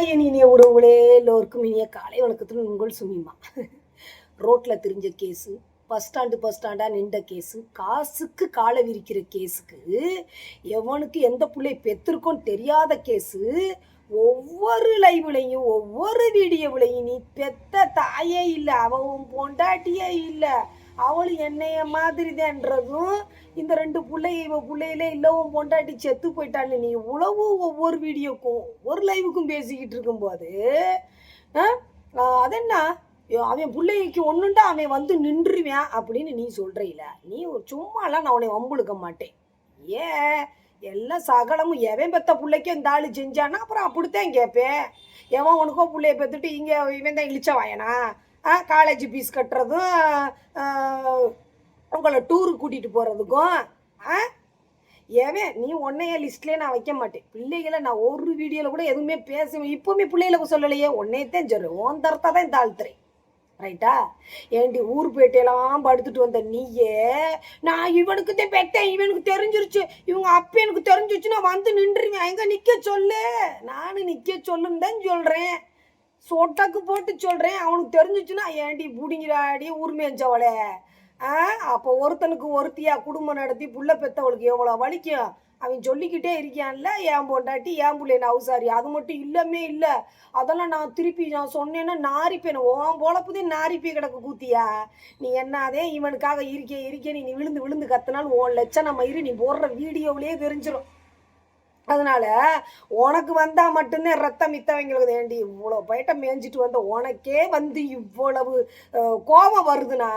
Hi இனிய உறவுகளே, எல்லோருக்கும் இனிய காலை வணக்கத்துடன் உங்கள் சுமிமா. ரோட்டில் திரிஞ்ச கேஸு, பஸ் ஸ்டாண்டாக நின்ற கேஸு, காசுக்கு காலை விரிக்கிற கேஸுக்கு, எவனுக்கு எந்த பிள்ளை பெற்றிருக்கோன்னு தெரியாத கேஸு, ஒவ்வொரு லைவ்லையும் ஒவ்வொரு வீடியோவிலையும் நீ பெத்த தாயே இல்லை, அவன் பொண்டாட்டியே இல்லை, அவளும் என்னைய மாதிரி தான்றதும், இந்த ரெண்டு பிள்ளையிலே இல்லவும் பொண்டாட்டி செத்து போயிட்டான்னு நீ உழவு ஒவ்வொரு வீடியோக்கும் ஒவ்வொரு லைவுக்கும் பேசிக்கிட்டு இருக்கும்போது அதென்ன அவன் பிள்ளைக்கு ஒன்றுண்டா அவன் வந்து நின்றுவேன் அப்படின்னு நீ சொல்கிறீல. நீ சும்மாலாம் நான் உன்னை வம்புழுக்க மாட்டேன். ஏன் எல்லாம் சகலமும் எவன் பெத்த பிள்ளைக்கும் இந்த ஆள் செஞ்சானா அப்புறம் அப்படித்தான் கேட்பேன். எவன் உனக்கோ பிள்ளைய பெற்றுட்டு இங்கே இவன் தான் இழிச்ச வாயனா காலேஜ் ஃபீஸ் கட்டுறதும் உங்களை டூருக்கு கூட்டிகிட்டு போகிறதுக்கும் ஏவன் நீ உன்னைய லிஸ்ட்லேயே நான் வைக்க மாட்டேன். பிள்ளைகளை நான் ஒரு வீடியோவில் கூட எதுவுமே பேசுவேன். இப்போவுமே பிள்ளைகளுக்கு சொல்லலையே, உன்னையத்தான் சொல்கிறேன். உன் தரத்தை தான் இந்த ஆழ்த்துறேன். ரைட்டா? ஏண்டி ஊர் பேட்டையெல்லாம் படுத்துட்டு வந்த நீயே நான் இவனுக்கு தான் பெட்டேன், இவனுக்கு தெரிஞ்சிருச்சு, இவங்க அப்போ எனக்கு தெரிஞ்சிருச்சு, நான் வந்து நின்றுவேன், எங்கே நிற்க சொல்லு, நானும் நிற்க சொல்லுன்னு தான் சொல்கிறேன். சொட்டக்கு போட்டு சொல்கிறேன். அவனுக்கு தெரிஞ்சிச்சுன்னா ஏண்டி பிடிங்கிறாடி ஊர்மேஞ்சவளே. அப்போ ஒருத்தனுக்கு ஒருத்தியா குடும்பம் நடத்தி புள்ள பெற்றவளுக்கு எவ்வளோ வலிக்கும் அவன் சொல்லிக்கிட்டே இருக்கான்ல, ஏன் பொண்டாட்டி ஏன் பிள்ளைன்னு அவுசாரி. அது மட்டும் இல்லமே இல்லை, அதெல்லாம் நான் திருப்பி நான் சொன்னேன்னா நாரிப்பேன். உன் பொழப்புதே நாரிப்பே கிடக்கு கூத்தியா. நீ என்னதே இவனுக்காக இருக்கே நீ விழுந்து விழுந்து கத்தினாலும் உன் லட்சணம் இரு, நீ போடுற வீடியோவிலே தெரிஞ்சிடும். அதனால உனக்கு வந்தா மட்டும்தான் ரத்தம் மித்தவங்களுக்கு வேண்டி இவ்வளோ பயிட்ட மேய்ஞ்சிட்டு வந்த உனக்கே வந்து இவ்வளவு கோபம் வருதுன்னா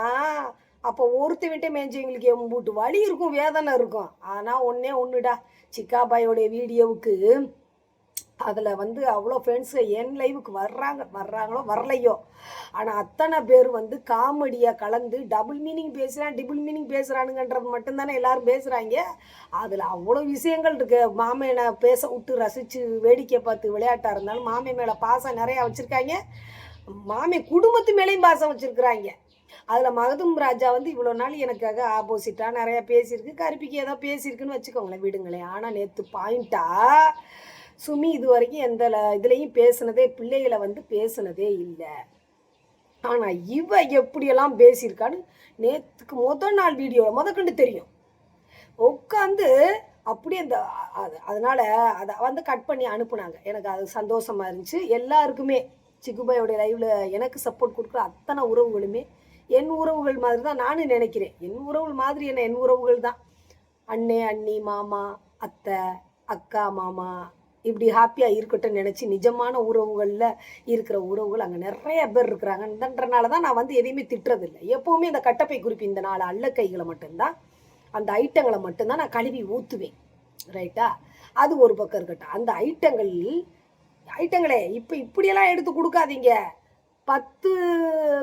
அப்போ ஒருத்த விட்டே மேய்ஞ்சவங்களுக்கு எம்பூட்டு வலி இருக்கும், வேதனை இருக்கும். ஆனால் ஒன்றுடா, சிக்காபாயோடைய வீடியோவுக்கு அதில் வந்து அவ்வளோ ஃப்ரெண்ட்ஸு என் லைவுக்கு வர்றாங்களோ வரலையோ, ஆனால் அத்தனை பேர் வந்து காமெடியாக கலந்து டபுள் மீனிங் பேசுகிறானுங்கன்றது மட்டும்தானே எல்லோரும் பேசுகிறாங்க. அதில் அவ்வளோ விஷயங்கள் இருக்குது. மாமனை பேச விட்டு ரசித்து வேடிக்கை பார்த்து விளையாட்டாக இருந்தாலும் மாமே மேலே பாசம் நிறையா வச்சுருக்காங்க, மாமே குடும்பத்து மேலேயும் பாசம் வச்சுருக்குறாங்க. அதில் மகதும் ராஜா வந்து இவ்வளோ நாள் எனக்காக ஆப்போசிட்டாக நிறையா பேசியிருக்கு, கருப்பிக்கு ஏதோ பேசியிருக்குன்னு வச்சுக்கோங்களேன், விடுங்களேன். ஆனால் நேற்று பாயிண்ட்டாக சுமி இது வரைக்கும் எந்த இதுலேயும் பேசுனதே, பிள்ளைகளை வந்து பேசுனதே இல்லை. ஆனால் இவ எப்படியெல்லாம் பேசியிருக்கான்னு நேற்றுக்கு முதல் நாள் வீடியோவில் முதற்கண்டு தெரியும். உட்காந்து அப்படியே அந்த அதனால் அதை வந்து கட் பண்ணி அனுப்புனாங்க. எனக்கு அது சந்தோஷமாக இருந்துச்சு. எல்லாருக்குமே சிக்குபாயோடைய லைவில் எனக்கு சப்போர்ட் கொடுக்குற அத்தனை உறவுகளுமே என் உறவுகள் மாதிரி தான் நானும் நினைக்கிறேன். என் உறவுகள் மாதிரி என்ன, என் உறவுகள் தான். அண்ணே அண்ணி மாமா அத்தை அக்கா மாமா இப்படி ஹாப்பியாக இருக்கட்டும் நினச்சி நிஜமான உறவுகளில் இருக்கிற உறவுகள் அங்கே நிறைய பேர் இருக்கிறாங்கன்றனால தான் நான் வந்து எதையுமே திட்டுறதில்லை. எப்போவுமே இந்த கட்டப்பை குறிப்பு இந்த 4 அல்ல கைகளை மட்டும்தான், அந்த ஐட்டங்களை மட்டும்தான் நான் கழுவி ஊற்றுவேன். ரைட்டா? அது ஒரு பக்கம் இருக்கட்டும். அந்த ஐட்டங்களே இப்போ இப்படியெல்லாம் எடுத்து கொடுக்காதீங்க. 10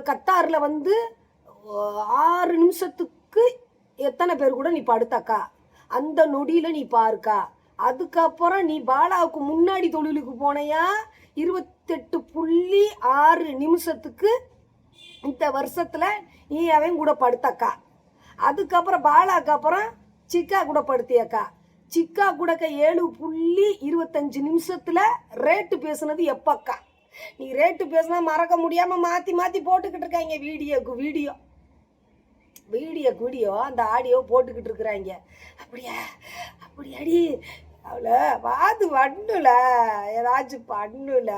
கத்தாரில் வந்து 6 நிமிஷத்துக்கு எத்தனை பேர் கூட நீ படுத்தாக்கா, அந்த நொடியில் நீ பாருக்கா. அதுக்கப்புறம் நீ பாலாவுக்கு முன்னாடி தொழிலுக்கு போனையா 28.6 நிமிஷத்துக்கு இந்த வருஷத்தில் நீ அவன் கூட படுத்தாக்கா. அதுக்கப்புறம் பாலாவுக்கு அப்புறம் சிக்கா கூட படுத்தியாக்கா. சிக்கா கூடக்க 7.25 நிமிஷத்தில் ரேட்டு பேசுனது எப்பக்கா. நீ ரேட்டு பேசுனா மறக்க முடியாமல் மாற்றி போட்டுக்கிட்டு இருக்காங்க. வீடியோ அந்த ஆடியோ போட்டுக்கிட்டு இருக்கிறாங்க. அப்படியாடி அவளை வாது பண்ணுல, ஏதாச்சும் பண்ணுல.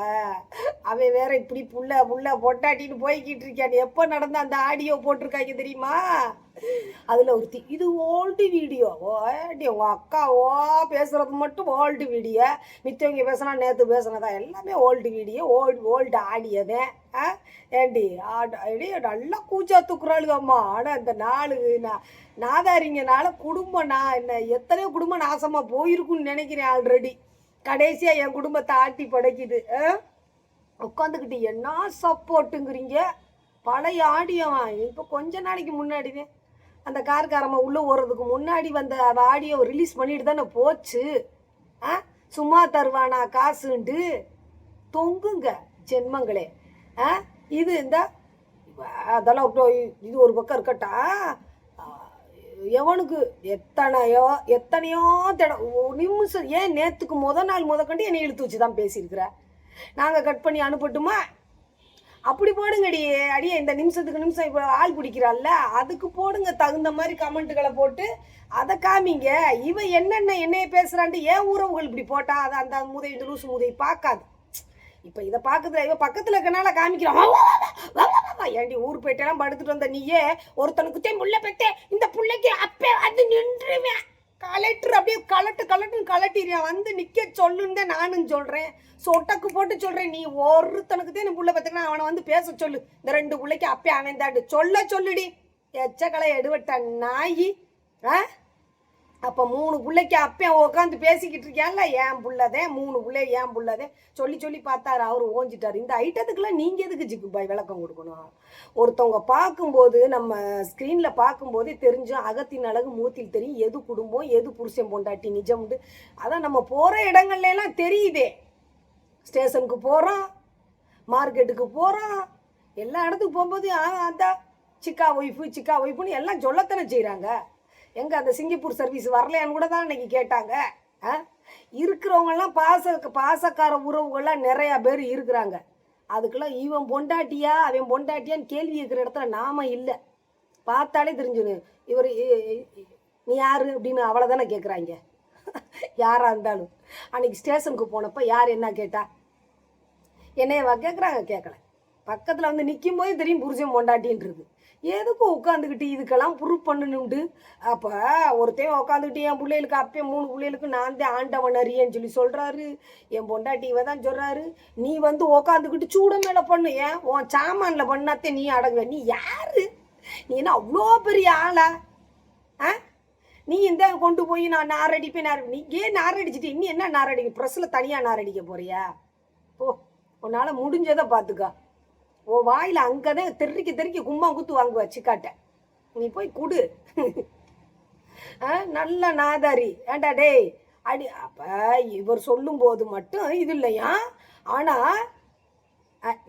அவன் வேற இப்படி புள்ள பொட்டாட்டின்னு போய்கிட்டு இருக்கான். எப்போ நடந்த அந்த ஆடியோ போட்டிருக்காங்க தெரியுமா? அதில் ஒருத்தி இது ஓல்டு வீடியோ, உங்கள் அக்காவோ பேசுகிறது மட்டும் ஓல்டு வீடியோ, மித்தவங்க பேசுனா நேற்று பேசுனதா எல்லாமே ஓல்டு வீடியோ, ஓல்டு ஆடியோதான். ஏண்டி நல்லா கூச்சா தூக்குறாளுங்கம்மா. ஆனால் இந்த 4 நாதாரிங்கனால குடும்பம் என்ன எத்தனையோ குடும்பம் நாசமாக போயிருக்குன்னு நினைக்கிறேன். ஆல்ரெடி கடைசியாக என் குடும்பத்தை ஆட்டி படைக்குது. உட்காந்துக்கிட்டு என்ன சப்போர்ட்டுங்கிறீங்க. பழைய ஆடியோவா இப்போ கொஞ்ச நாளைக்கு முன்னாடிவே அந்த கார்காரம்மா உள்ளே ஓடுறதுக்கு முன்னாடி வந்த ஆடியோ ரிலீஸ் பண்ணிட்டு தானே போச்சு. சும்மா தருவானா காசுன்ட்டு தொங்குங்க ஜென்மங்களே. இது இந்த அதெல்லாம் இது ஒரு பக்கம் இருக்கட்டா. எவனுக்கு எத்தனையோ நிமிஷம் ஏன் நேற்றுக்கு முதல் நாள் முதற்கண்டு என்னை இழுத்து வச்சு தான் பேசியிருக்கிற. நாங்கள் கட் பண்ணி அனுப்பட்டுமா? அப்படி போடுங்கடி. அடியே இந்த நிமிஷத்துக்கு நிமிஷம் இப்போ ஆள் பிடிக்கிறாள்ல, அதுக்கு போடுங்க. தகுந்த மாதிரி கமெண்ட்டுகளை போட்டு அதை காமிங்க. இவன் என்னைய பேசுகிறான்ட்டு ஏன் உறவுகள் இப்படி போட்டா அதை அந்த மூதை இந்த லூசு மூதை பார்க்காது. இப்போ இதை பார்க்குறதுல இவன் பக்கத்தில் இருக்கனால காமிக்கிறான். ஏண்டி ஊர் போயிட்டெல்லாம் படுத்துட்டு வந்த நீயே ஒருத்தனுக்கு முள்ள பெத்தே இந்த பிள்ளைக்கு அப்பே வந்து நின்றுவேன். கலெக்டர் அப்படியே கலட்டுன்னு கலட்டிடுவேன். வந்து நிற்க சொல்லுன்னு தான் நானும் சொல்கிறேன். சொட்டக்கு போட்டு சொல்கிறேன். நீ ஒருத்தனுக்கு தான் இந்த புள்ள பார்த்தீங்கன்னா அவனை வந்து பேச சொல்லு. இந்த 2 பிள்ளைக்கு அப்பே அவன் தாண்டு சொல்லுடி. எச்சக்கலை எடுவட்ட நாயி. அப்போ 3 பிள்ளைக்கு அப்பே உட்காந்து பேசிக்கிட்டு இருக்கியான்ல, ஏன் புள்ளதே 3 பிள்ளை ஏன் புள்ளதே சொல்லி பார்த்தாரு. அவர் ஓஞ்சிட்டார். இந்த ஐட்டத்துக்குலாம் நீங்கள் எதுக்கு ஜிக்கு பாய் விளக்கம் கொடுக்கணும்? ஒருத்தவங்க பார்க்கும்போது நம்ம ஸ்க்ரீனில் பார்க்கும்போதே தெரிஞ்சோம் அகத்தின் அழகு மூத்தில் தெரியும். எது குடும்பம் எது புருஷன் பொண்டாட்டி நிஜம்ண்டு. அதான் நம்ம போகிற இடங்கள்லாம் தெரியுதே. ஸ்டேஷனுக்கு போகிறோம், மார்க்கெட்டுக்கு போகிறோம், எல்லா இடத்துக்கு போகும்போது அதான் சிக்கா ஒய்ஃபுன்னு எல்லாம் சொல்லத்தானே செய்கிறாங்க. எங்கே அந்த சிங்கப்பூர் சர்வீஸ் வரலையான்னு கூட தான் இன்னைக்கு கேட்டாங்க. இருக்கிறவங்கெல்லாம் பாசக்கார உறவுகள்லாம் நிறையா பேர் இருக்கிறாங்க. அதுக்கெல்லாம் இவன் பொண்டாட்டியா அவன் பொண்டாட்டியான்னு கேள்வி இருக்கிற இடத்துல நாம இல்லை. பார்த்தாலே தெரிஞ்சுன்னு இவர் நீ யார் அப்படின்னு அவளை தானே கேட்குறாங்க. யாராக இருந்தாலும் அன்றைக்கி ஸ்டேஷனுக்கு போனப்போ யார் என்ன கேட்டா? என்னையவா கேட்குறாங்க? கேட்கல. பக்கத்தில் வந்து நிற்கும் போது தெரியும் புருஷன் பொண்டாட்டின்றது. எதுக்கும் உட்காந்துக்கிட்டு இதுக்கெல்லாம் ப்ரூவ் பண்ணணுண்டு. அப்போ ஒருத்தையும் உட்காந்துக்கிட்டு என் பிள்ளைகளுக்கு அப்பே 3 பிள்ளைகளுக்கு நான் தான் ஆண்டவன் அறியேன்னு சொல்லி சொல்கிறாரு. என் பொண்டாட்டிவை தான் சொல்கிறாரு. நீ வந்து உட்காந்துக்கிட்டு சூட மேலே பண்ணு. ஏன் உன் சாமானில் பண்ணாத்தே நீ அடங்க. நீ யார்? நீ என்ன அவ்வளோ பெரிய ஆளா? நீ இந்த கொண்டு போய் நான் நாரடிப்பேன். நீ ஏன் நாரடிச்சிட்டு இன்னும் என்ன நாரடிக்க? ப்ரெஸ்ஸில் தனியாக நாரடிக்க போறியா? போ, உன்னால் முடிஞ்சதை பார்த்துக்கா. ஓ வாயில் அங்கே தான் தெறிக்க கும்பம் குத்து வாங்குவா சிக்காட்ட. நீ போய் குடு. நல்ல நாதாரி. ஏண்டா டேய் அடி. அப்போ இவர் சொல்லும்போது மட்டும் இது இல்லையா? ஆனால்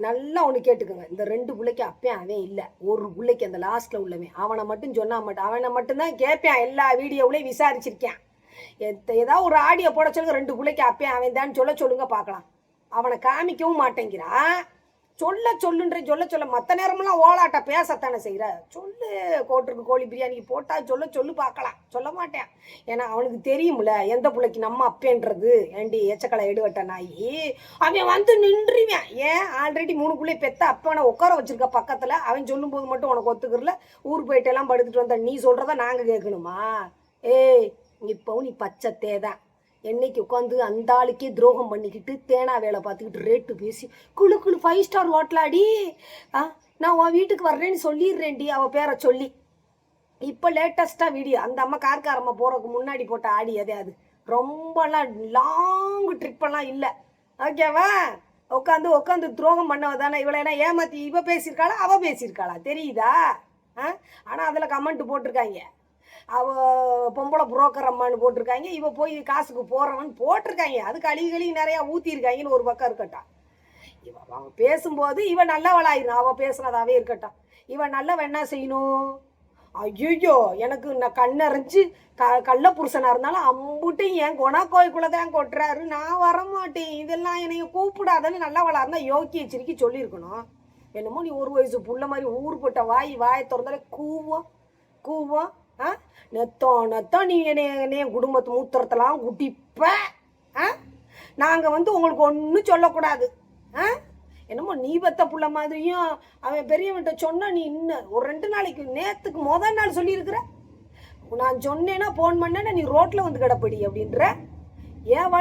நல்லா ஒன்று கேட்டுக்கோங்க. இந்த 2 பிள்ளைக்கு அப்பேன் அவன் இல்லை. ஒரு பிள்ளைக்கு அந்த லாஸ்ட்டில் உள்ளவன் அவனை மட்டும் சொன்னா அவனை மட்டும்தான் கேட்பேன். எல்லா வீடியோவிலையும் விசாரிச்சிருக்கேன். ஏதாவது ஒரு ஆடியோ போட சொல்லுங்க. 2 பிள்ளைக்கு அப்பேன் அவன் தான் சொல்லுங்க பார்க்கலாம். அவனை காமிக்கவும் மாட்டேங்கிறான். சொல்ல மற்ற நேரமெல்லாம் ஓலாட்ட பேசத்தானே செய்கிற. சொல்லு கோட்டருக்கு கோழி பிரியாணிக்கு போட்டால் சொல்லு பார்க்கலாம். சொல்ல மாட்டேன். ஏன்னா அவனுக்கு தெரியும்ல எந்த பிள்ளைக்கு நம்ம அப்பேன்றது. ஏண்டி ஏச்சக்கலை எடுவட்ட நாயி அவன் வந்து நின்றுவேன். ஏன் ஆல்ரெடி 3 பிள்ளை பெத்த அப்பனை உட்கார வச்சிருக்க பக்கத்தில். அவன் சொல்லும்போது மட்டும் உனக்கு ஒத்துக்கிறல. ஊர் போயிட்டெல்லாம் படுத்துட்டு வந்த நீ சொல்கிறத நாங்கள் கேட்கணுமா? ஏய் இப்போவும் நீ பச்சை தேதான். என்னைக்கு உட்காந்து அந்த ஆளுக்கே துரோகம் பண்ணிக்கிட்டு தேனா வேலை பார்த்துக்கிட்டு ரேட்டு பேசி குழு 5 ஸ்டார் ஹோட்டலாடி. நான் உன் வீட்டுக்கு வர்றேன்னு சொல்லிடுறேன்டி அவள் பேரை சொல்லி. இப்போ லேட்டஸ்ட்டாக வீடியோ அந்த அம்மா கார்காரம்மா போகிறதுக்கு முன்னாடி போட்ட ஆடி அது ரொம்பலாம் லாங் ட்ரிப்பெல்லாம் இல்லை. ஓகேவா? உட்காந்து துரோகம் பண்ணவ தானே இவளை. என்ன ஏமாற்றி இவ பேசியிருக்காளா அவள் பேசியிருக்காளா தெரியுதா? ஆனால் அதில் கமெண்ட் போட்டிருக்காங்க. பொம்பளை புரோக்கர் அம்மான்னு போட்டிருக்காங்க. இவ போய் காசுக்கு போகிறவன் போட்டிருக்காங்க. அது கழுவி நிறையா ஊற்றிருக்காங்கன்னு ஒரு பக்கம் இருக்கட்டும். அவன் பேசும்போது இவன் நல்லவளாயிரும். அவள் பேசுனதாவே இருக்கட்டும். இவன் நல்லவன் என்ன செய்யணும்? ஐயோ எனக்கு நான் கண்ணறிஞ்சு கள்ள புருஷனாக இருந்தாலும் அம்புட்டையும் என் குணக்கோய்க்குள்ளே தான் கொட்டுறாரு. நான் வரமாட்டேன். இதெல்லாம் என்னைய கூப்பிடாதன்னு நல்லவளா இருந்தால் யோக்கிய சிரிக்கி சொல்லியிருக்கணும். என்னமோ நீ 1 வயசு புள்ள மாதிரி ஊருப்பட்ட வாயை திறந்தாலே கூவோம். நெத்தம் நீ என்னைய குடும்பத்து மூத்திரத்தெல்லாம் குட்டிப்ப. நாங்கள் வந்து உங்களுக்கு ஒன்றும் சொல்லக்கூடாது. என்னமோ நீ பத்த புள்ள மாதிரியும் அவன் பெரியவன்கிட்ட சொன்னா நீ இன்னும் ஒரு 2 நாளைக்கு நேற்றுக்கு முதல் நாள் சொல்லியிருக்கிற. நான் சொன்னேன்னா ஃபோன் பண்ணேன்னா நீ ரோட்டில் வந்து கிடப்படி அப்படின்ற. என்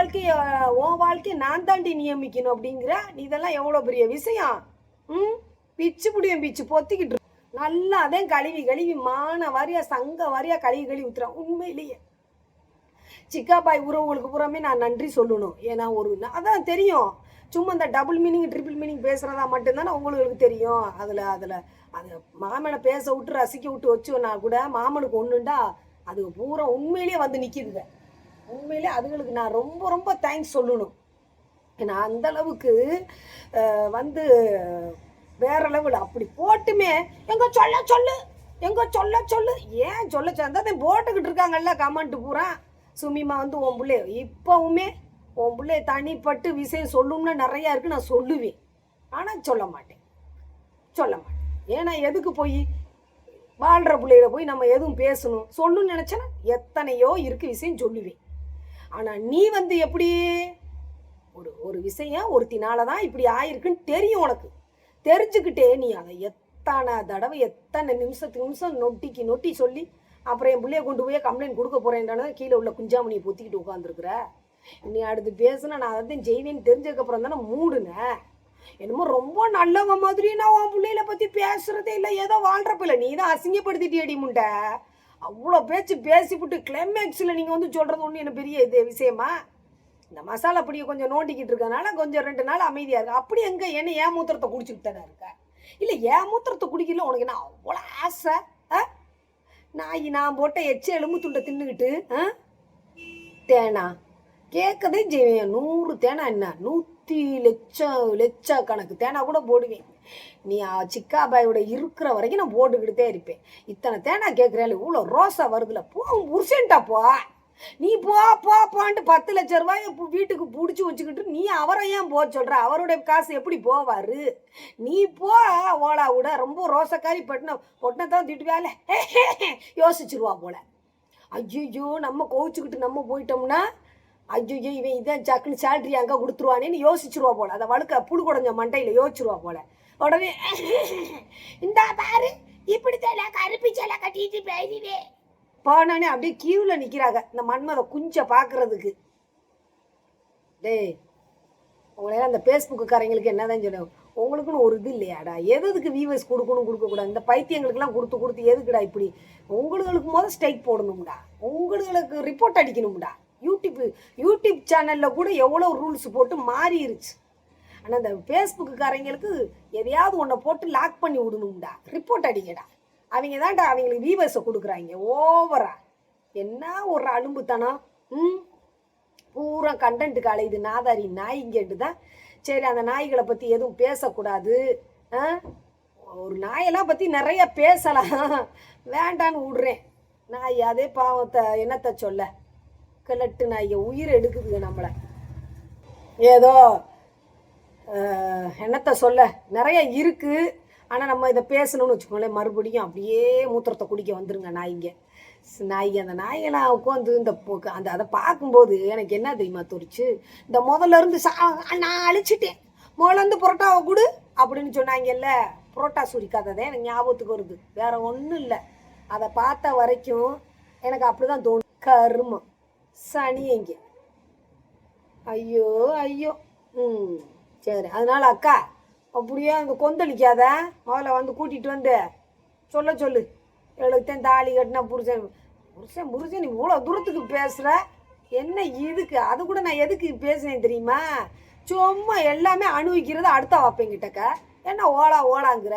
உன் வாழ்க்கையை நான் தாண்டி நியமிக்கணும் அப்படிங்கிற. நீ இதெல்லாம் எவ்வளோ பெரிய விஷயம். பிச்சு பொத்திக்கிட்டு நல்லா அதான் கழுவி மான வாரியா சங்க வாரியா கழுவி ஊத்துறான். உண்மையிலேயே சிக்காபாய் உறவுகளுக்கு பூராமே நான் நன்றி சொல்லணும். ஏன்னா அதான் தெரியும். சும்மா இந்த டபுள் மீனிங் ட்ரிபிள் மீனிங் பேசுகிறதா மட்டும்தானே உங்களுக்கு தெரியும். அதில் அது மாமனை பேச விட்டு ரசிக்க விட்டு வச்சோன்னா கூட மாமனுக்கு ஒன்றுண்டா அது பூரா உண்மையிலேயே வந்து நிற்கிதுங்க. உண்மையிலே அதுகளுக்கு நான் ரொம்ப தேங்க்ஸ் சொல்லணும். ஏன்னா அந்தளவுக்கு வந்து வேற லெவல் அப்படி போட்டுமே எங்க சொல்ல சொல்லு ஏன் சொல்ல சேர்ந்தா போட்டுக்கிட்டு இருக்காங்கல்ல கமெண்ட் பூரா. சுமிமா வந்து உன் பிள்ளை இப்போவுமே உன் பிள்ளைய தனிப்பட்டு விஷயம் சொல்லணும்னா நிறையா இருக்குது, நான் சொல்லுவேன். ஆனால் சொல்ல மாட்டேன். ஏன்னா எதுக்கு போய் வாழ்கிற பிள்ளையில போய் நம்ம எதுவும் பேசணும் சொல்லணும்னு நினச்சேன்னா எத்தனையோ இருக்குது விஷயம் சொல்லுவேன். ஆனால் நீ எப்படி ஒரு விஷயம் ஒருத்தினால தான் இப்படி ஆயிருக்குன்னு தெரியும். உனக்கு தெரிஞ்சுக்கிட்டே நீ அதை எத்தனை தடவை எத்தனை நிமிஷத்துக்கு நிமிஷம் நொட்டி சொல்லி அப்புறம் என் பிள்ளைய கொண்டு போய் கம்ப்ளைண்ட் கொடுக்க போகிறேன்டானு கீழே உள்ள குஞ்சாமணியை பொத்திக்கிட்டு உட்காந்துருக்குற. நீ அடுத்து பேசுனா நான் அதையும் செய்வேன்னு தெரிஞ்சதுக்கப்புறம் தானே மூடுனேன். என்னமோ ரொம்ப நல்லவங்க மாதிரி நான் உன் பிள்ளையில பற்றி பேசுகிறதே இல்லை, ஏதோ வாழ்கிறப்பில்ல. நீ தான் அசிங்கப்படுத்திட்டியடி முண்டை. அவ்வளோ பேச்சு பேசிவிட்டு கிளைமேக்ஸில் நீங்கள் சொல்கிறது ஒன்று என்ன பெரிய இது விஷயமா? இந்த மசாலா பொடியை கொஞ்சம் நோண்டிக்கிட்டு இருக்கனால கொஞ்சம் 2 நாள் அமைதியாக இருக்கு. அப்படி எங்கே என்ன ஏன் மூத்திரத்தை குடிச்சுக்கிட்டு தானே இருக்க? இல்லை ஏன் மூத்திரத்தை குடிக்கல உனக்கு என்ன அவ்வளோ ஆசை? நான் போட்ட எச்ச எலும்பு துண்டை தின்னுக்கிட்டு தேனா கேட்கதே செய்வேன். 100 தேனா என்ன 100 லட்சம் கணக்கு தேனா கூட போடுவேன். நீ சிக்காபாயோட இருக்கிற வரைக்கும் நான் போட்டுக்கிட்டே இருப்பேன். இத்தனை தேனா கேட்குறேன், இவ்வளோ ரோஸா வருதுல, போ புருஷன்ட்டா போ. நீ போன்ட்டு 10 லட்சம் ரூபாய் வீட்டுக்கு பிடிச்சி வச்சுக்கிட்டு நீ அவரை ஏன் போக சொல்கிற? அவருடைய காசு எப்படி போவார்? நீ ஓலா விட ரொம்ப ரோசக்காரி பொட்டினத்தான் திட்டுவால யோசிச்சிருவா போல. ஐயோ நம்ம கோவிச்சுக்கிட்டு நம்ம போயிட்டோம்னா ஐயோ இவன் இதான் சக்குன்னு சேலரி அங்கே கொடுத்துருவானேன்னு யோசிச்சிருவா போல. அதை வழுக்க புழு குடஞ்ச மண்டையில் யோசிச்சிருவா போல. உடனே இந்த பாரு இப்படித்தான் கருப்பி சேலை கட்டிட்டு போயிடுவே போனோடனே அப்படியே கியூவில் நிற்கிறாங்க இந்த மன்மதை குஞ்சை பார்க்குறதுக்கு. டேய் உங்களையெல்லாம் அந்த ஃபேஸ்புக்குக்காரங்களுக்கு என்ன தான் சொல்லுவோம், உங்களுக்குன்னு ஒரு இது இல்லையாடா? எதுக்கு வியூவர்ஸ் கொடுக்கக்கூடாது? இந்த பைத்தியங்களுக்கெல்லாம் கொடுத்து எதுக்குடா இப்படி? உங்களுக்கு ஸ்ட்ரைக் போடணும்டா, உங்களுக்கு ரிப்போர்ட் அடிக்கணும்டா. யூடியூப் சேனலில் கூட எவ்வளோ ரூல்ஸ் போட்டு மாறிடுச்சு. ஆனால் இந்த ஃபேஸ்புக்குக்காரங்களுக்கு எதையாவது ஒன்றை போட்டு லாக் பண்ணி விடணும்டா, ரிப்போர்ட் அடிக்கடா. அவங்க தான்டா அவங்களுக்கு வியூவர்ஸை கொடுக்குறாங்க ஓவரா. என்ன ஒரு அலும்புத்தனம். பூரா கண்டென்ட்டுக்கு அலையுது நாதாரி நாய்ங்கன்ட்டு தான். சரி அந்த நாய்களை பற்றி எதுவும் பேசக்கூடாது, ஒரு நாயெல்லாம் பற்றி நிறைய பேசலாம் வேண்டான்னு விடுறேன். நாய் அதே பாவத்தை என்னத்தை சொல்ல, கிழட்டு நாய்க உயிரை எடுக்குதுங்க நம்மளை. ஏதோ என்னத்தை சொல்ல நிறைய இருக்குது. ஆனால் நம்ம இதை பேசணும்னு வச்சுக்கோங்களேன், மறுபடியும் அப்படியே மூத்திரத்தை குடிக்க வந்துருங்க நாய்ங்க. அந்த நாய்களாம் உட்காந்து அந்த அதை பார்க்கும்போது எனக்கு என்ன தெரியுமா தோணுச்சு, இந்த முதல்ல இருந்து நான் அழிச்சிட்டேன் முதல்ல புரோட்டாவை கொடு அப்படின்னு சொன்னாங்கல்ல, புரோட்டா சூரி கதை தான் எனக்கு ஞாபகத்துக்கு வருது, வேற ஒன்றும் இல்லை. அதை பார்த்த வரைக்கும் எனக்கு அப்படி தான் தோணும். கருமம் சனியங்க. ஐயோ சரி அதனால அக்கா அப்படியே அந்த கொந்தளிக்காத, முதல்ல கூட்டிகிட்டு வந்து சொல்லு. எவ்வளோத்தான் தாலி கட்டினா புருஷன் நீ இவ்வளோ தூரத்துக்கு பேசுகிற என்ன இதுக்கு? அது கூட நான் எதுக்கு பேசுனேன் தெரியுமா? சும்மா எல்லாமே அனுபவிக்கிறது அடுத்த வைப்பேங்கிட்டக்கா என்ன ஓலாங்கிற